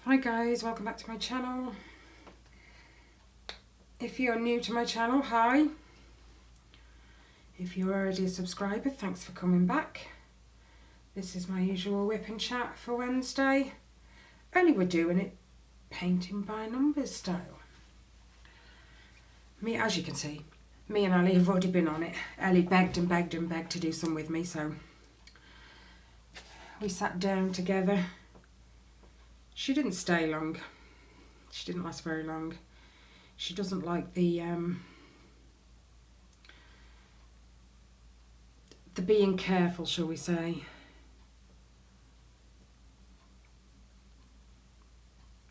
Hi guys, welcome back to my channel. If you're new to my channel, hi. If you're already a subscriber, thanks for coming back. This is my usual whip and chat for Wednesday. Only we're doing it painting by numbers style. As you can see, me and Ellie have already been on it. Ellie begged and begged and begged to do some with me, so we sat down together. She didn't stay long. She didn't last very long. She doesn't like the being careful, shall we say.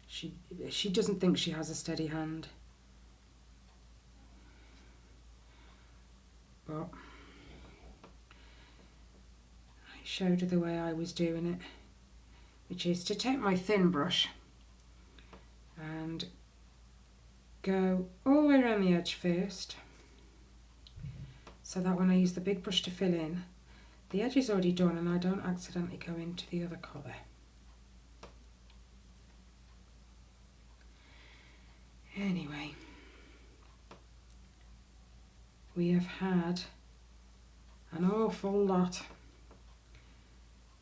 She doesn't think she has a steady hand. But I showed her the way I was doing it, which is to take my thin brush and go all the way around the edge first, so that when I use the big brush to fill in, the edge is already done and I don't accidentally go into the other colour. Anyway, we have had an awful lot,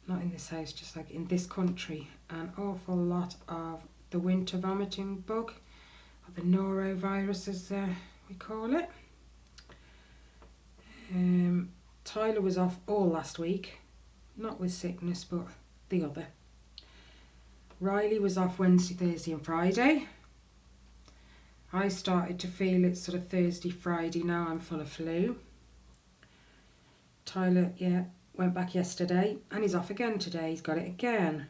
not in this house, just like in this country, an awful lot of the winter vomiting bug, or the norovirus as we call it. Tyler was off all last week, not with sickness but the other. Riley was off Wednesday, Thursday and Friday. I started to feel it sort of Thursday, Friday. Now I'm full of flu. Tyler, went back yesterday and he's off again today. He's got it again.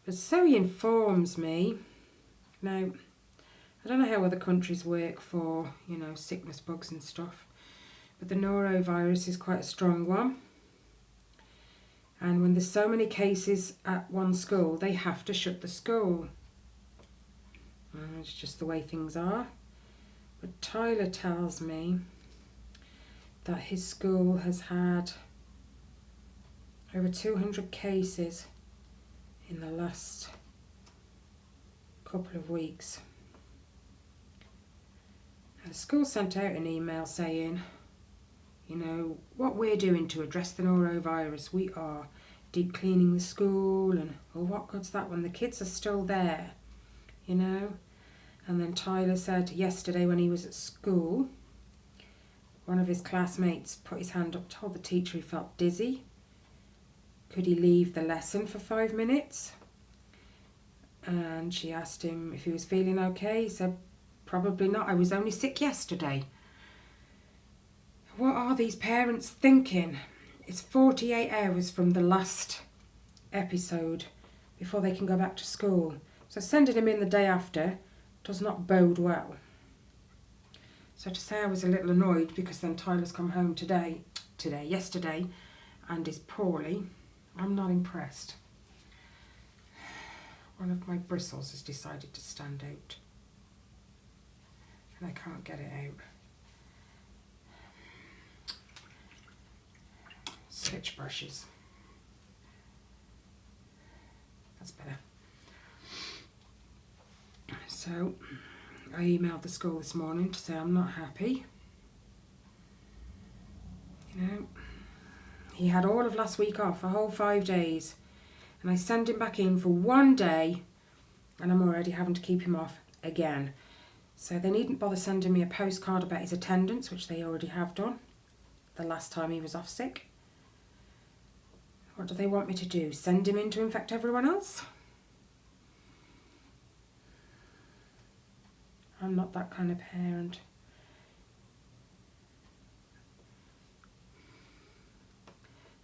But so he informs me. Now, I don't know how other countries work for, sickness bugs and stuff. But the norovirus is quite a strong one. And when there's so many cases at one school, they have to shut the school. It's just the way things are. But Tyler tells me that his school has had over 200 cases in the last couple of weeks. And the school sent out an email saying, what we're doing to address the norovirus. We are deep cleaning the school and, what good's that when the kids are still there, And then Tyler said yesterday when he was at school, one of his classmates put his hand up, told the teacher he felt dizzy. Could he leave the lesson for 5 minutes? And she asked him if he was feeling okay. He said, probably not. I was only sick yesterday. What are these parents thinking? It's 48 hours from the last episode before they can go back to school. So sending him in the day after does not bode well. So to say I was a little annoyed because then Tyler's come home yesterday, and is poorly, I'm not impressed. One of my bristles has decided to stand out and I can't get it out. Switch brushes. That's better. So I emailed the school this morning to say I'm not happy. He had all of last week off, a whole 5 days, and I sent him back in for 1 day and I'm already having to keep him off again. So they needn't bother sending me a postcard about his attendance, which they already have done the last time he was off sick. What do they want me to do? Send him in to infect everyone else? I'm not that kind of parent.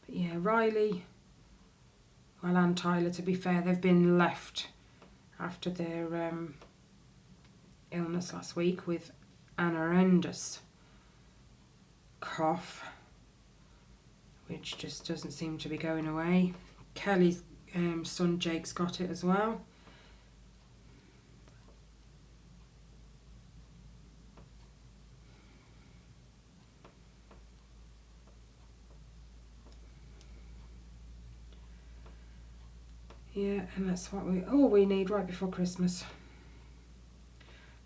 But yeah, Riley, and Tyler, to be fair, they've been left after their illness last week with an horrendous cough, which just doesn't seem to be going away. Kelly's son Jake's got it as well. Yeah, and that's what all we need right before Christmas.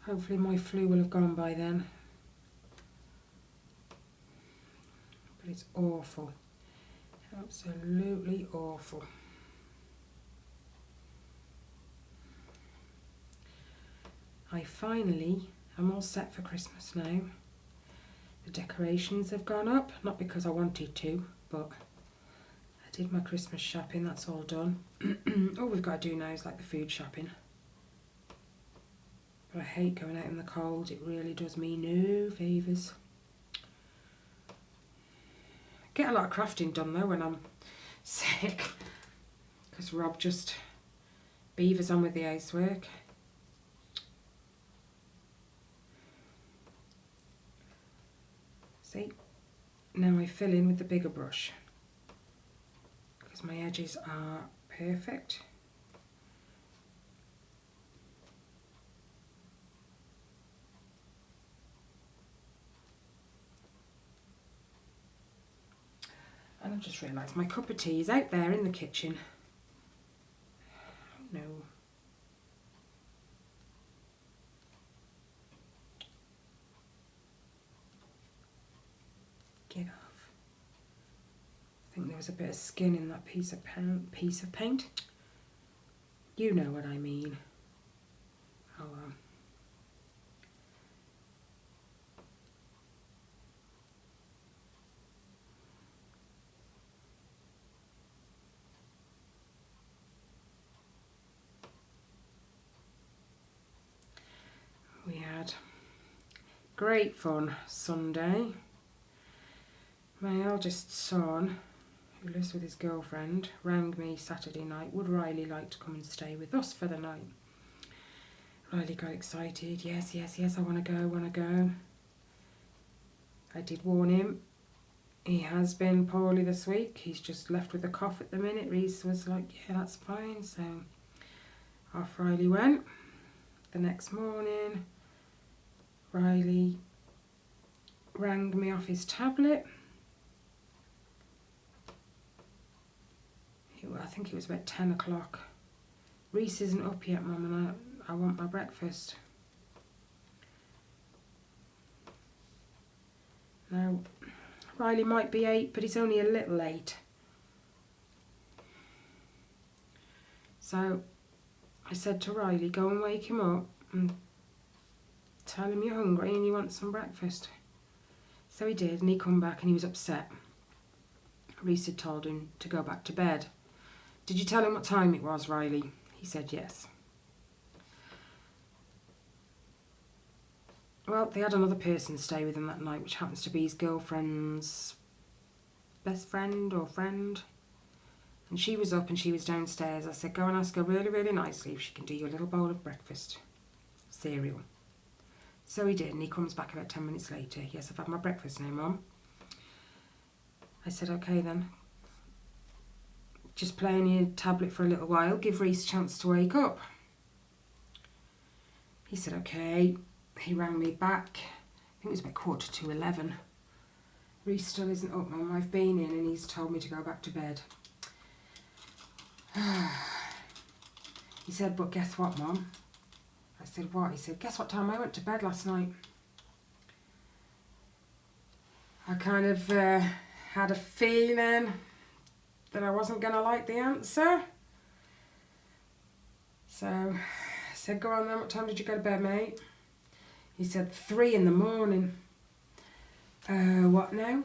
Hopefully my flu will have gone by then. But it's awful. Absolutely awful. I finally am all set for Christmas now. The decorations have gone up, not because I wanted to, but I did my Christmas shopping, that's all done. All we've got to do now is like the food shopping. But I hate going out in the cold, it really does me no favours. Get a lot of crafting done though when I'm sick, because Rob just beavers on with the housework. See, now I fill in with the bigger brush because my edges are perfect. And I've just realised my cup of tea is out there in the kitchen. Oh no. Get off. I think there was a bit of skin in that piece of paint. You know what I mean. Oh well. We had great fun Sunday. My eldest son, who lives with his girlfriend, rang me Saturday night. Would Riley like to come and stay with us for the night? Riley got excited. Yes, I want to go. I did warn him. He has been poorly this week. He's just left with a cough at the minute. Reese was like, yeah, that's fine. So off Riley went. The next morning, Riley rang me off his tablet. I think it was about 10 o'clock. Reese isn't up yet, Mum, and I want my breakfast. Now, Riley might be 8, but he's only a little late. So I said to Riley, go and wake him up and tell him you're hungry and you want some breakfast. So he did, and he come back and he was upset. Reese had told him to go back to bed. Did you tell him what time it was, Riley? He said yes. Well, they had another person stay with him that night, which happens to be his girlfriend's best friend or friend. And she was up and she was downstairs. I said, go and ask her really, really nicely if she can do you a little bowl of breakfast. Cereal. So he did, and he comes back about 10 minutes later. Yes, I've had my breakfast now, Mum. I said, okay then. Just play on your tablet for a little while. Give Reese a chance to wake up. He said, okay. He rang me back. I think it was about 11:15. Reese still isn't up, Mum. I've been in and he's told me to go back to bed. He said, but guess what, Mum? I said, what? He said, guess what time I went to bed last night? I kind of had a feeling that I wasn't going to like the answer. So I said, go on then, what time did you go to bed, mate? He said, 3 in the morning. What now?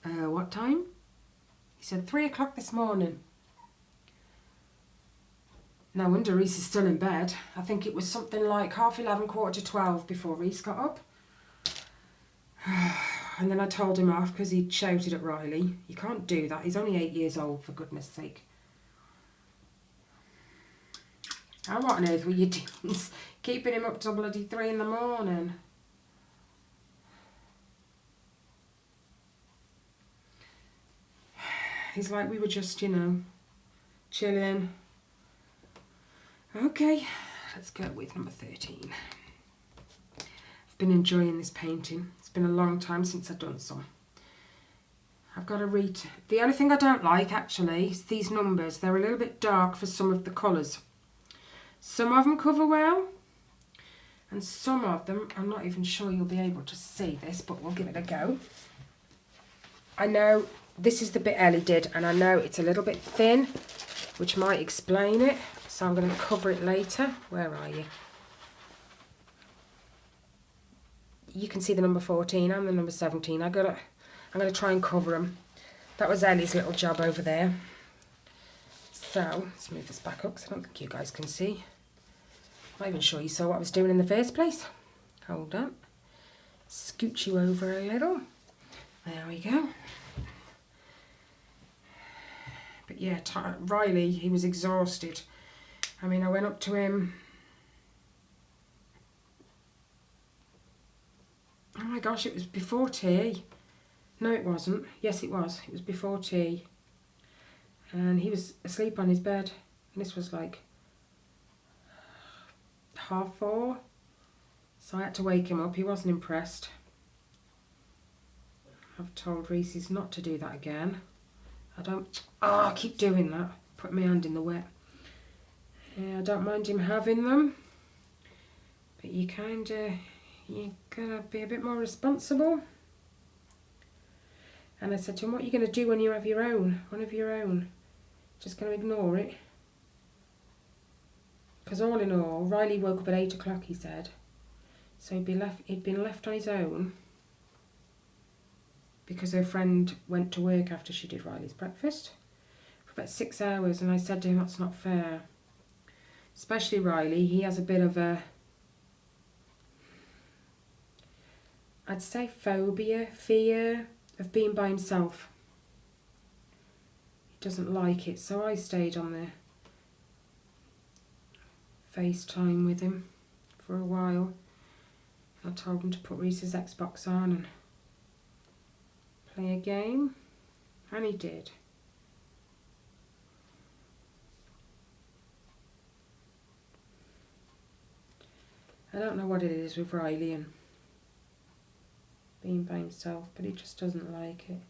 What time? He said, 3 o'clock this morning. No wonder Reese is still in bed. I think it was something like 11:30, 11:45 before Reese got up. And then I told him off because he'd shouted at Riley. You can't do that. He's only 8 years old, for goodness sake. And what on earth were you doing? Keeping him up till bloody 3 in the morning. He's like, we were just, you know, chilling. Okay, let's go with number 13. I've been enjoying this painting. It's been a long time since I've done some. I've got to read. The only thing I don't like actually is these numbers. They're a little bit dark for some of the colours. Some of them cover well, and some of them, I'm not even sure you'll be able to see this, but we'll give it a go. I know this is the bit Ellie did, and I know it's a little bit thin, which might explain it, so I'm going to cover it later. Where are you? You can see the number 14 and the number 17. I'm going to try and cover them. That was Ellie's little job over there. So, let's move this back up because I don't think you guys can see. I'm not even sure you saw what I was doing in the first place. Hold on. Scoot you over a little. There we go. But yeah, Riley, he was exhausted. I mean, I went up to him. Oh my gosh, it was before tea. No, it wasn't. Yes, it was. It was before tea. And he was asleep on his bed. And this was like 4:30. So I had to wake him up. He wasn't impressed. I've told Reese's not to do that again. I keep doing that. Put my hand in the wet. Yeah, I don't mind him having them. But you gotta be a bit more responsible. And I said to him, what are you going to do when you have your own? One of your own? Just going to ignore it? Because all in all, Riley woke up at 8 o'clock, he said. So he'd been left on his own because her friend went to work after she did Riley's breakfast for about 6 hours. And I said to him, that's not fair. Especially Riley, he has a bit of a, I'd say fear of being by himself. He doesn't like it, so I stayed on the FaceTime with him for a while. I told him to put Reese's Xbox on and play a game, and he did. I don't know what it is with Riley and being by himself, but he just doesn't like it.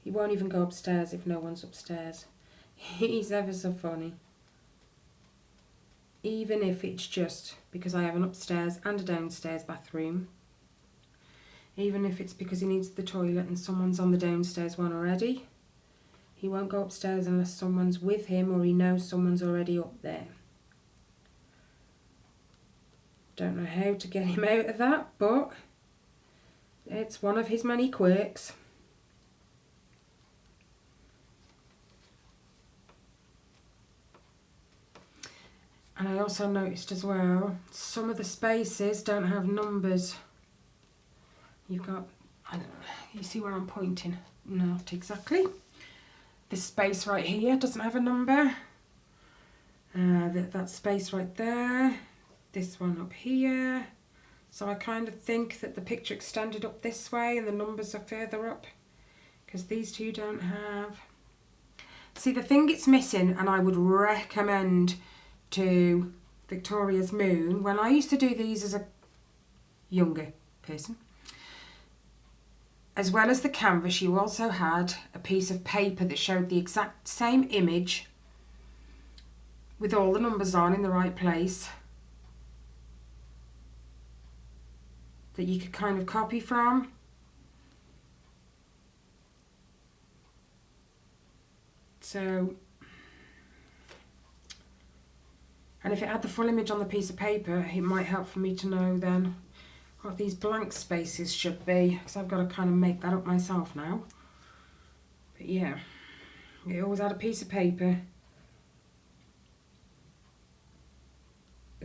He won't even go upstairs if no one's upstairs. He's ever so funny. Even if it's just because I have an upstairs and a downstairs bathroom. Even if it's because he needs the toilet and someone's on the downstairs one already. He won't go upstairs unless someone's with him or he knows someone's already up there. Don't know how to get him out of that, but it's one of his many quirks. And I also noticed as well, some of the spaces don't have numbers. You've got, I don't know, you see where I'm pointing? Not exactly. This space right here doesn't have a number. That space right there. This one up here. So I kind of think that the picture extended up this way and the numbers are further up. Because these two don't have. See, the thing it's missing, and I would recommend to Victoria's Moon, when I used to do these as a younger person, as well as the canvas, you also had a piece of paper that showed the exact same image with all the numbers on in the right place that you could kind of copy from. So, and if it had the full image on the piece of paper, it might help for me to know then what these blank spaces should be, because I've got to kind of make that up myself now. But yeah, it always had a piece of paper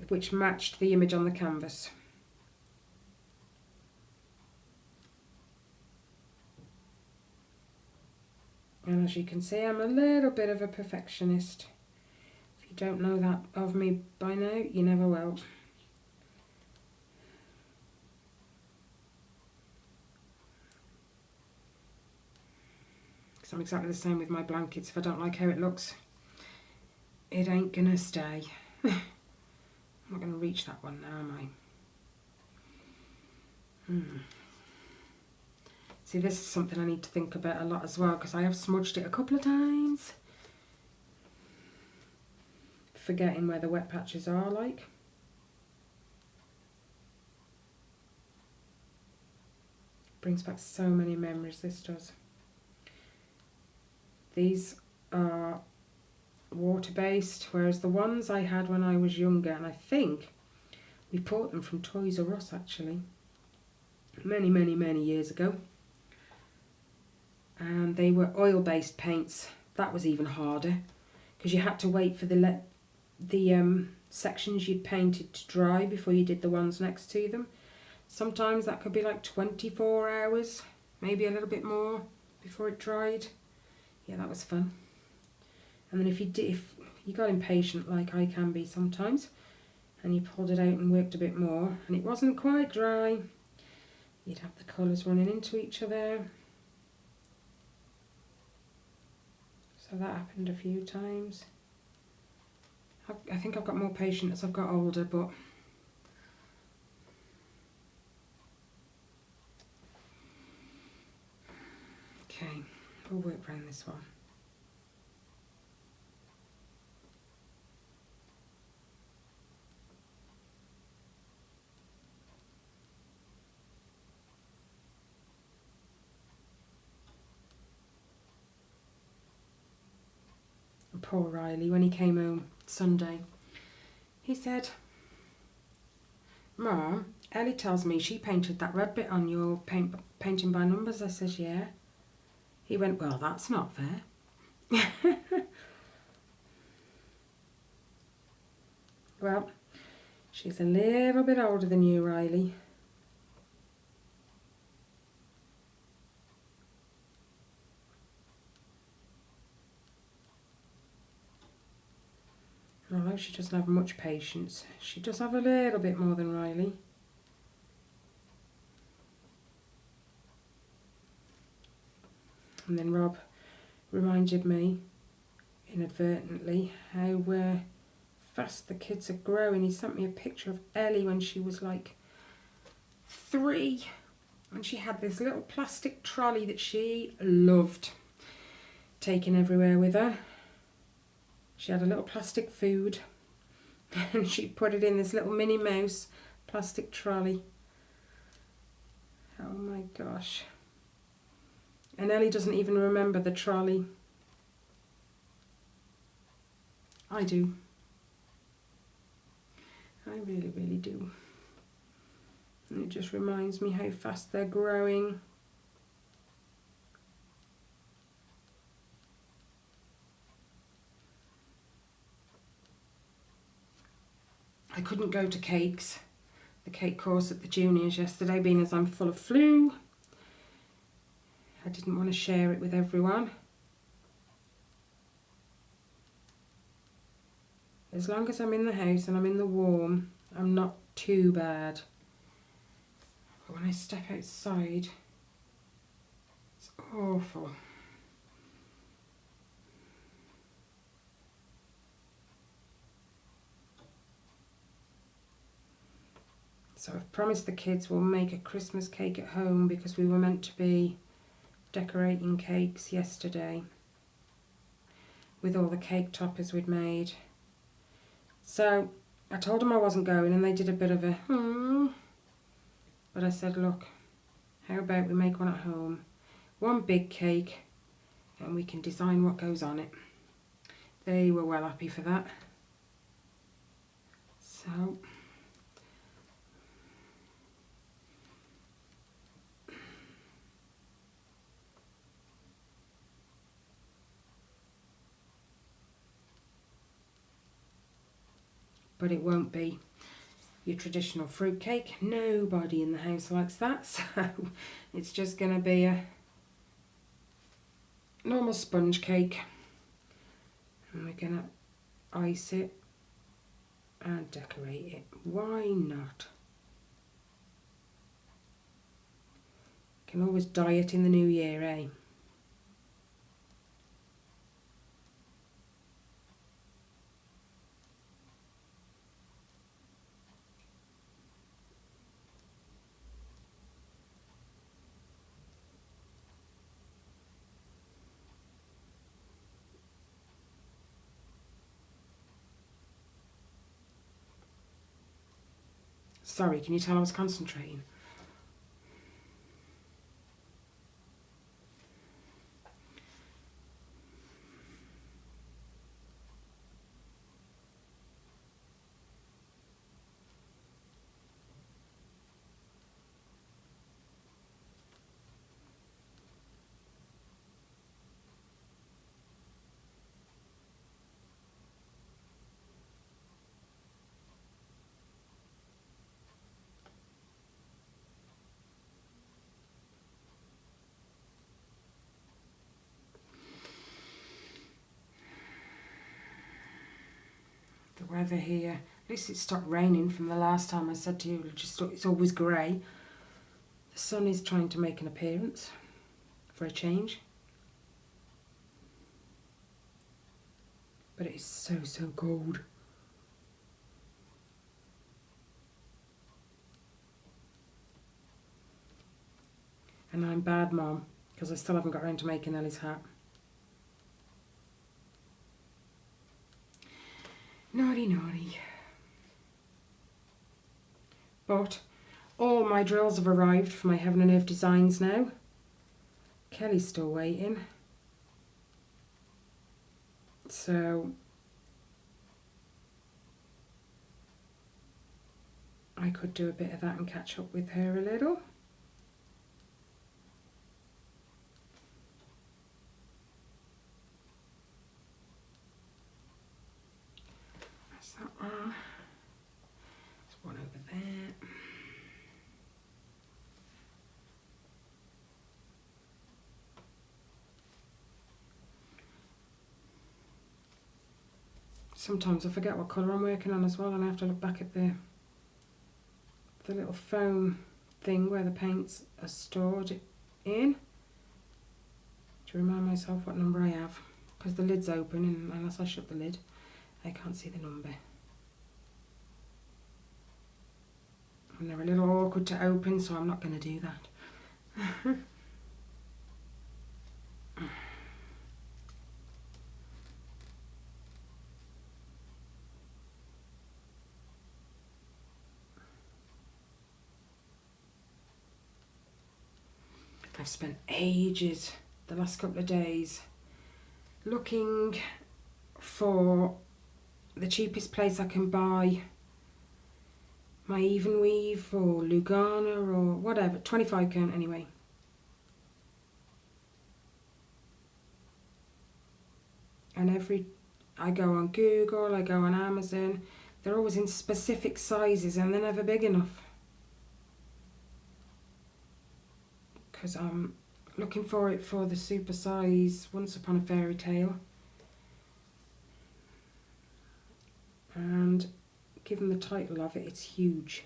which matched the image on the canvas. And as you can see, I'm a little bit of a perfectionist. If you don't know that of me by now, you never will. Because I'm exactly the same with my blankets. If I don't like how it looks, it ain't gonna stay. I'm not gonna reach that one now, am I? See, this is something I need to think about a lot as well, because I have smudged it a couple of times. Forgetting where the wet patches are, like. Brings back so many memories, this does. These are water-based, whereas the ones I had when I was younger, and I think we bought them from Toys R Us actually, many years ago. And they were oil-based paints. That was even harder, because you had to wait for the sections you'd painted to dry before you did the ones next to them. Sometimes that could be like 24 hours, maybe a little bit more before it dried. Yeah, that was fun. And then if you got impatient like I can be sometimes, and you pulled it out and worked a bit more, and it wasn't quite dry, you'd have the colours running into each other. So that happened a few times. I think I've got more patience as I've got older, but okay, we'll work around this one. Poor Riley, when he came home Sunday, he said, "Mum, Ellie tells me she painted that red bit on your painting by numbers." I said, "Yeah." He went, "Well, that's not fair." Well, she's a little bit older than you, Riley. Although she doesn't have much patience, she does have a little bit more than Riley. And then Rob reminded me, inadvertently, how fast the kids are growing. He sent me a picture of Ellie when she was like 3, and she had this little plastic trolley that she loved taking everywhere with her. She had a little plastic food and she put it in this little Minnie Mouse plastic trolley. Oh my gosh. And Ellie doesn't even remember the trolley. I do. I really do. And it just reminds me how fast they're growing. I couldn't go to the cake course at the juniors yesterday, being as I'm full of flu. I didn't want to share it with everyone. As long as I'm in the house and I'm in the warm, I'm not too bad. But when I step outside, it's awful. So I've promised the kids we'll make a Christmas cake at home, because we were meant to be decorating cakes yesterday with all the cake toppers we'd made. So I told them I wasn't going, and they did a bit of a but I said, look, how about we make one at home, one big cake, and we can design what goes on it. They were well happy for that. So but it won't be your traditional fruit cake. Nobody in the house likes that, so it's just going to be a normal sponge cake, and we're going to ice it and decorate it. Why not? Can always dye it in the new year, eh? Sorry, can you tell I was concentrating? The weather here, at least it stopped raining from the last time I said to you, it's always grey. The sun is trying to make an appearance for a change. But it is so cold. And I'm bad mom, because I still haven't got around to making Ellie's hat. Naughty, naughty. But all my drills have arrived for my Heaven and Earth designs now. Kelly's still waiting. So I could do a bit of that and catch up with her a little. That's that one. There's one over there. Sometimes I forget what colour I'm working on as well, and I have to look back at the little foam thing where the paints are stored in to remind myself what number I have, because the lid's open and unless I shut the lid I can't see the number. And they're a little awkward to open, so I'm not going to do that. I've spent ages the last couple of days looking for the cheapest place I can buy my even weave or Lugana or whatever, 25 count anyway. And I go on Google, I go on Amazon, they're always in specific sizes and they're never big enough. Because I'm looking for it for the super size Once Upon a Fairy Tale. And given the title of it, it's huge.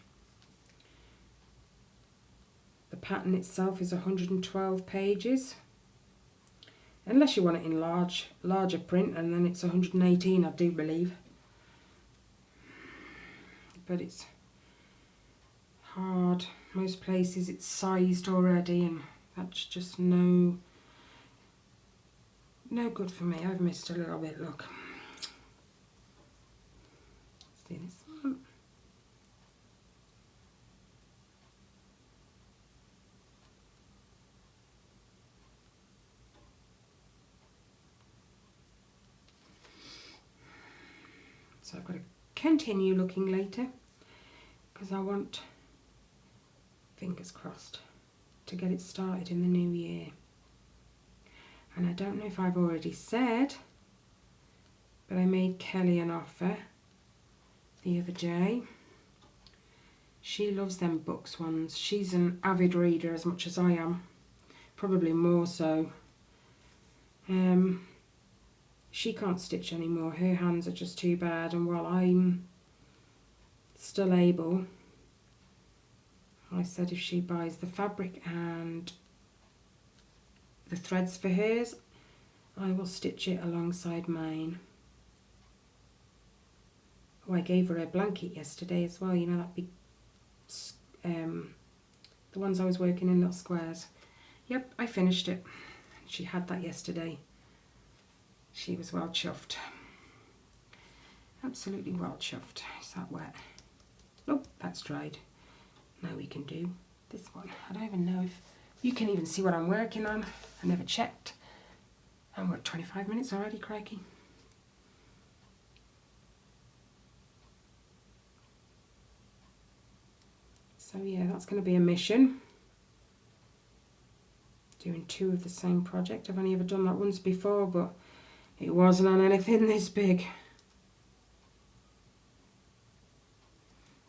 The pattern itself is 112 pages. Unless you want it in larger print, and then it's 118, I do believe. But it's hard. Most places it's sized already, and that's just no good for me. I've missed a little bit, look. See this one? So I've got to continue looking later because I want, fingers crossed, to get it started in the new year. And I don't know if I've already said, but I made Kelly an offer the other day. She loves them books ones. She's an avid reader as much as I am, probably more so. She can't stitch anymore, her hands are just too bad, and while I'm still able, I said if she buys the fabric and the threads for hers, I will stitch it alongside mine. Oh, I gave her a blanket yesterday as well, you know, that big, the ones I was working in little squares. Yep, I finished it. She had that yesterday. She was well chuffed. Absolutely well chuffed. Is that wet? Nope. That's dried. Now we can do this one. I don't even know if you can even see what I'm working on. I never checked. And we're at 25 minutes already, crikey. So yeah, that's going to be a mission. Doing 2 of the same project. I've only ever done that once before, but it wasn't on anything this big.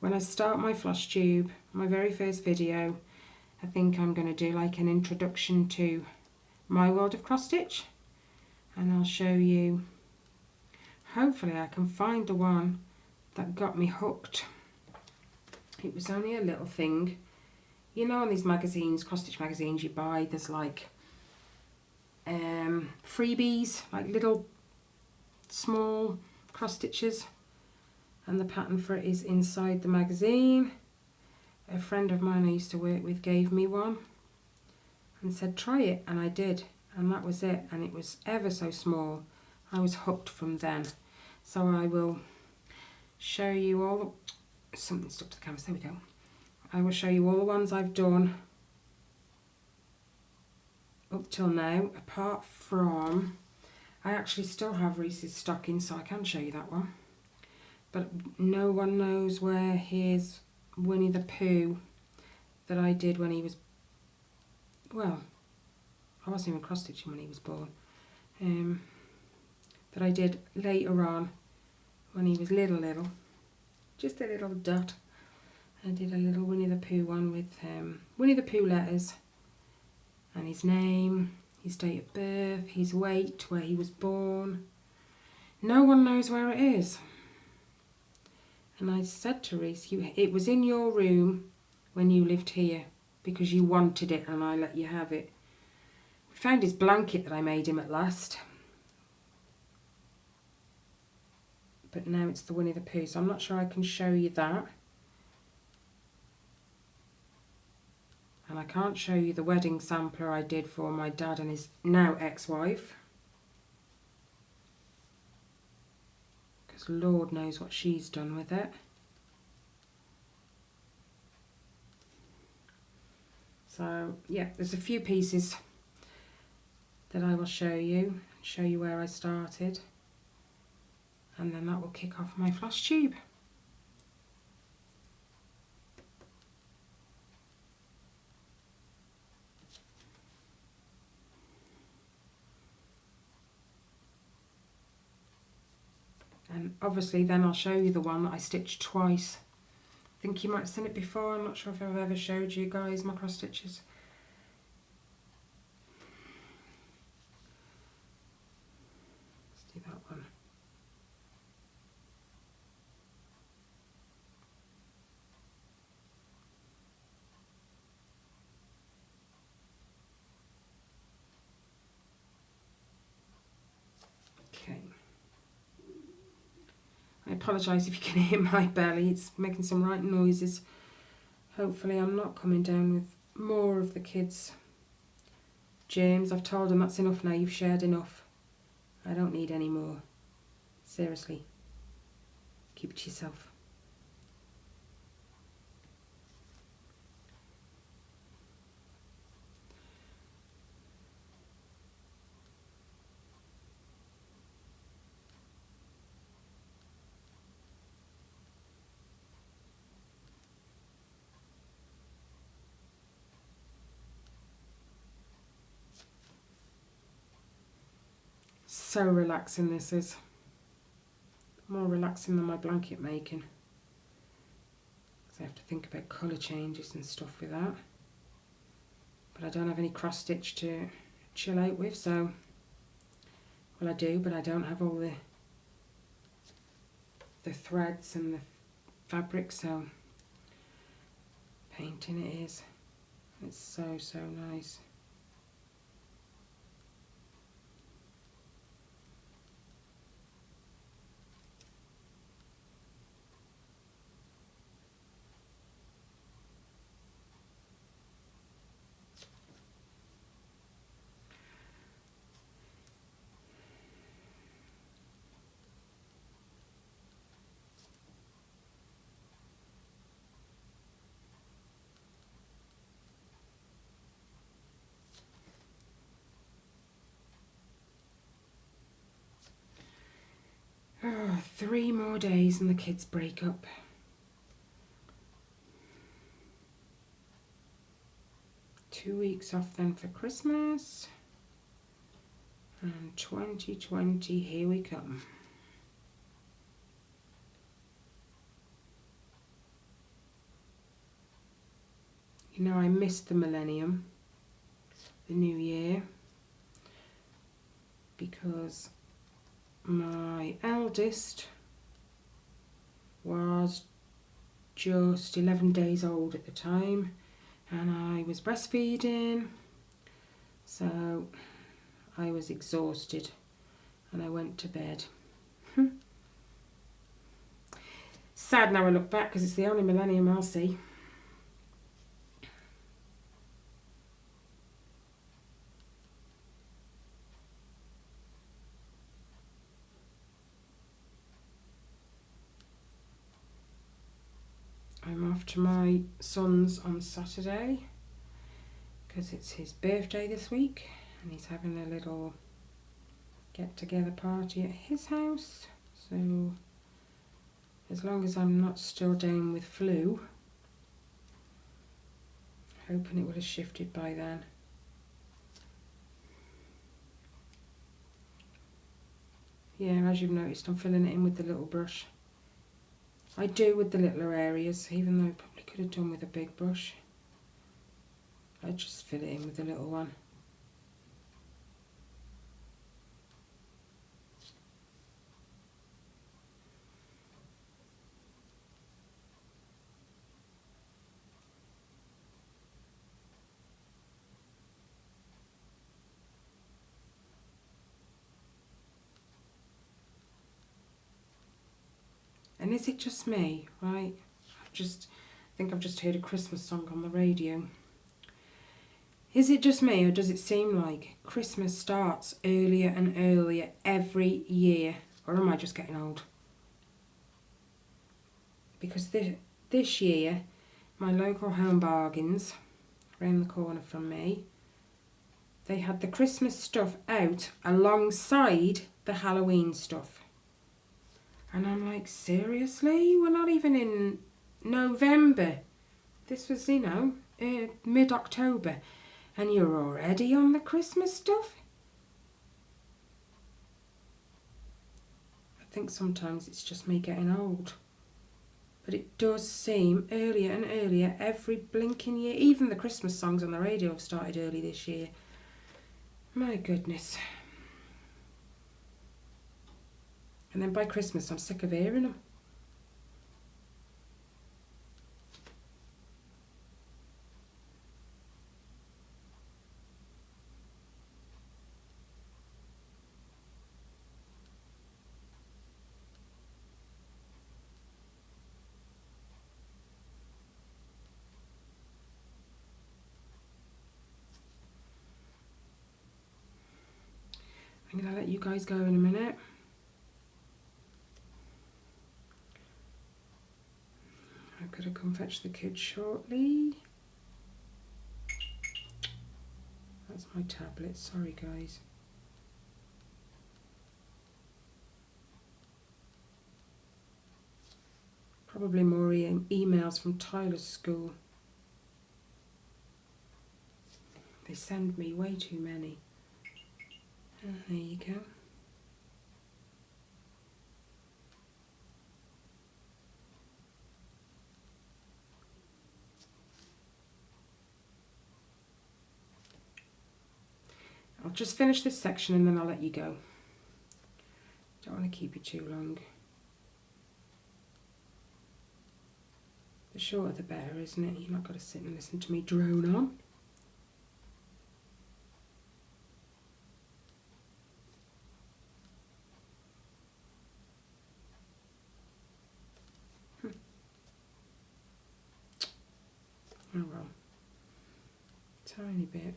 When I start my floss tube, my very first video, I think I'm going to do like an introduction to my world of cross stitch, and I'll show you, hopefully I can find the one that got me hooked. It was only a little thing. You know, on these magazines, cross stitch magazines you buy, there's like freebies, like little small cross stitches, and the pattern for it is inside the magazine. A friend of mine I used to work with gave me one and said try it, and I did, and that was it, and it was ever so small. I was hooked from then. So I will show you all something stuck to the canvas, there we go. I will show you all the ones I've done up till now, apart from, I actually still have Reese's stocking, so I can show you that one. But no one knows where his Winnie the Pooh that I did when he was, well, I wasn't even cross stitching when he was born, that I did later on when he was little, just a little dot. I did a little Winnie the Pooh one with Winnie the Pooh letters and his name, his date of birth, his weight, where he was born. No one knows where it is. And I said to Reese, it was in your room when you lived here because you wanted it and I let you have it. We found his blanket that I made him at last. But now it's the Winnie the Pooh, so I'm not sure I can show you that. And I can't show you the wedding sampler I did for my dad and his now ex-wife, because Lord knows what she's done with it. So yeah, there's a few pieces that I will show you where I started, and then that will kick off my floss tube. And obviously then I'll show you the one that I stitched twice. I think you might have seen it before, I'm not sure if I've ever showed you guys my cross stitches. Let's do that one. Okay. I apologise if you can hear my belly, it's making some right noises. Hopefully I'm not coming down with more of the kids' germs. I've told them that's enough now, you've shared enough. I don't need any more. Seriously. Keep it to yourself. So relaxing this is. More relaxing than my blanket making. Because I have to think about colour changes and stuff with that. But I don't have any cross stitch to chill out with, so, well I do, but I don't have all the threads and the fabric, so painting it is. It's so, so nice. 3 more days and the kids break up. Two weeks off then for Christmas. And 2020, here we come. You know, I missed the millennium, the new year, because my eldest was just 11 days old at the time, and I was breastfeeding, so I was exhausted and I went to bed. Sad now I look back, because it's the only millennium I'll see. I'm off to my son's on Saturday because it's his birthday this week and he's having a little get-together party at his house. So as long as I'm not still down with flu, hoping it would have shifted by then. Yeah, as you've noticed, I'm filling it in with the little brush. I do with the littler areas, even though I probably could have done with a big brush. I just fill it in with the little one. And is it just me, right? I think I've just heard a Christmas song on the radio. Is it just me, or does it seem like Christmas starts earlier and earlier every year? Or am I just getting old? Because this year, my local Home Bargains, around the corner from me, they had the Christmas stuff out alongside the Halloween stuff. And I'm like, seriously? We're not even in November. This was, you know, mid-October. And you're already on the Christmas stuff? I think sometimes it's just me getting old. But it does seem earlier and earlier every blinking year. Even the Christmas songs on the radio have started early this year. My goodness. And then by Christmas, I'm sick of hearing them. I'm going to let you guys go in a minute. I've got to come fetch the kids shortly. That's my tablet, sorry guys. Probably more emails from Tyler's school. They send me way too many. There you go. I'll just finish this section and then I'll let you go. Don't want to keep you too long. The shorter the better, isn't it? You're not got to sit and listen to me drone on. Oh well, tiny bit.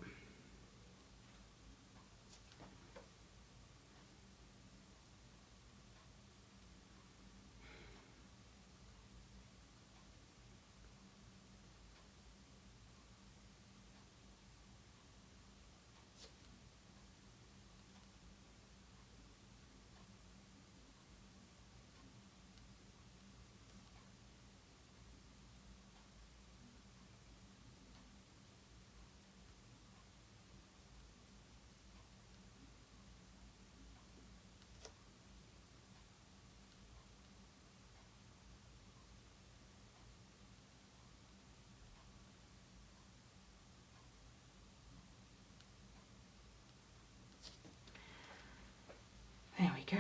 go.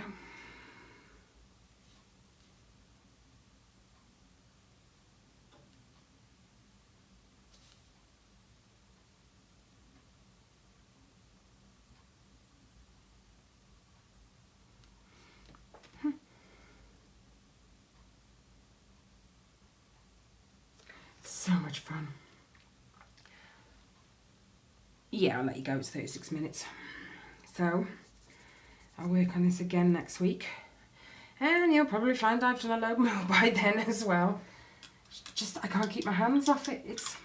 So much fun. Yeah, I'll let you go, it's 36 minutes. So, I'll work on this again next week. And you'll probably find I've done a load more by then as well. Just, I can't keep my hands off it. It's,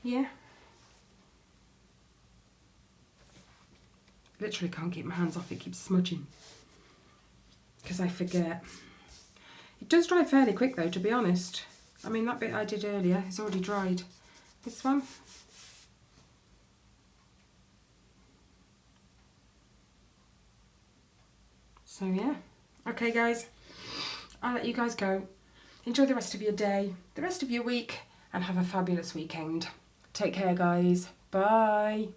yeah. Literally can't keep my hands off it, keeps smudging. Because I forget. It does dry fairly quick though, to be honest. I mean, that bit I did earlier is already dried. This one. So yeah. Okay guys, I'll let you guys go. Enjoy the rest of your day, the rest of your week, and have a fabulous weekend. Take care guys. Bye.